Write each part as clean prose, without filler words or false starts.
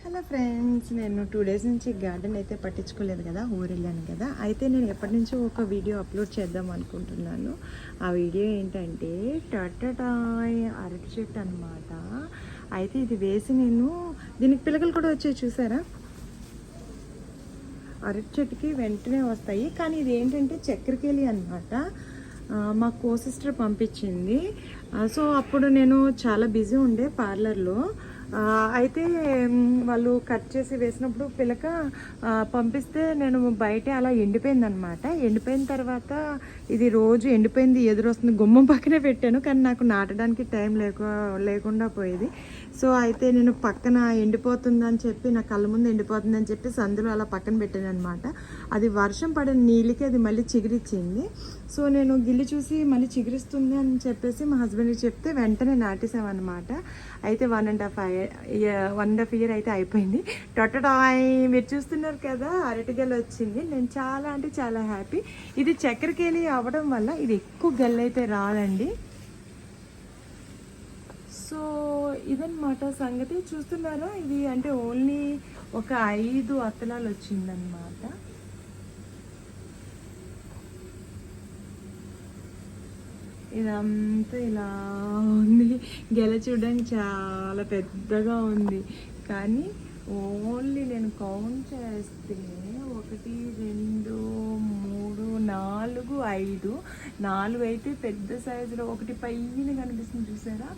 Hello friends, నేను 2 days నుంచి garden అయితే పట్టించుకోలేదు కదా, ఊరెళ్ళాను కదా. అయితే నేను ఎప్పటి నుంచో ఒక వీడియో అప్లోడ్ చేద్దాం అనుకుంటున్నాను. ఆ వీడియో ఏంటంటే టటటాయ్ అరటి చెట్టు అనమాట. అయితే ఇది వేసి నేను దీనికి పిలకలు కూడా వచ్చాయి చూసారా. అరటి చెట్టుకి వెంటనే వస్తాయి, కానీ ఇది ఏంటంటే చక్కెరకేళి అనమాట. మా కో సిస్టర్ పంపించింది. సో అప్పుడు నేను చాలా బిజీ ఉండే పార్లర్లో. అయితే వాళ్ళు కట్ చేసి వేసినప్పుడు పిలక పంపిస్తే నేను బయటే అలా ఎండిపోయింది అనమాట. ఎండిపోయిన తర్వాత ఇది రోజు ఎండిపోయింది ఎదురొస్తుంది, గుమ్మం పక్కనే పెట్టాను, కానీ నాకు నాటడానికి టైం లేకుండా పోయేది. సో అయితే నేను పక్కన ఎండిపోతుందని చెప్పి, నా కళ్ళ ముందు ఎండిపోతుందని చెప్పి సందులో అలా పక్కన పెట్టాను అనమాట. అది వర్షం పడిన నీళ్ళకి అది మళ్ళీ చిగురిచ్చింది. సో నేను గిల్లి చూసి మళ్ళీ చిగురిస్తుంది అని చెప్పేసి మా హస్బెండ్కి చెప్తే వెంటనే నాటేసామన్నమాట. అయితే 1.5 ఇయర్ అయితే అయిపోయింది. టొట్టడాయ్ మీరు చూస్తున్నారు కదా, అరటిగెల వచ్చింది. నేను చాలా అంటే చాలా హ్యాపీ. ఇది చక్కెరకేళి అవ్వడం వల్ల ఇది ఎక్కువ గెల అయితే రాదండి. సో ఇదన్నమాట సంగతి. చూస్తున్నారా, ఇది అంటే ఓన్లీ ఒక 5 అత్తలాలు వచ్చిందనమాట. ఇదంతా ఇలా ఉంది. గెల చూడడానికి చాలా పెద్దగా ఉంది, కానీ ఓన్లీ నేను కౌంట్ చేస్తే 1 2 3 4 5 అయితే పెద్ద సైజులో, ఒకటి పైన కనిపిస్తుంది చూసారా,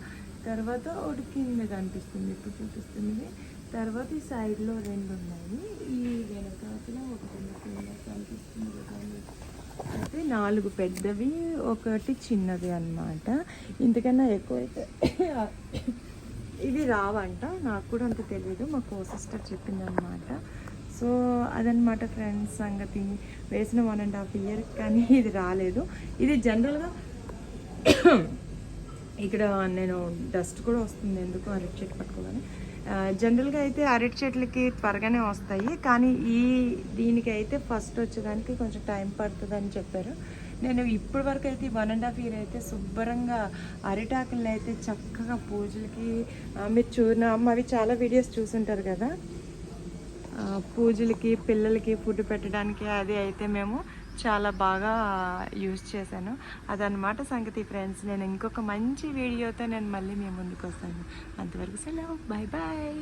తర్వాత ఒకటి కింద కనిపిస్తుంది, ఇప్పుడు చూపిస్తుంది. తర్వాత ఈ సైడ్లో 2 ఉన్నాయి, ఈ వెనకాతల ఒకటి కనిపిస్తుంది కదా. అయితే 4 పెద్దవి, ఒకటి చిన్నది అన్నమాట. ఇంతకన్నా ఎక్కువైతే ఇవి రావంట. నాకు కూడా అంత తెలియదు, మా కో సిస్టర్ చెప్పిందనమాట. సో అదనమాట ఫ్రెండ్స్ సంగతి. వేసిన 1.5 ఇయర్ కానీ ఇది రాలేదు. ఇది జనరల్గా ఇక్కడ నేను డస్ట్ కూడా వస్తుంది ఎందుకు అరటి చెట్టు పట్టుకోగానే. జనరల్గా అయితే అరటి చెట్లకి త్వరగానే వస్తాయి, కానీ దీనికి అయితే ఫస్ట్ వచ్చేదానికి కొంచెం టైం పడుతుంది అని చెప్పారు. నేను ఇప్పటి వరకు అయితే 1.5 ఇయర్ అయితే శుభ్రంగా అరిటాకులను అయితే చక్కగా పూజలకి, మీరు అవి చాలా వీడియోస్ చూసుంటారు కదా, పూజలకి పిల్లలకి ఫుడ్ పెట్టడానికి అది అయితే మేము చాలా బాగా యూజ్ చేశాను. అదనమాట సంగతి ఫ్రెండ్స్. నేను ఇంకొక మంచి వీడియోతో నేను మళ్ళీ మీ ముందుకు వస్తాను. అంతవరకు సెలవు, బాయ్ బాయ్.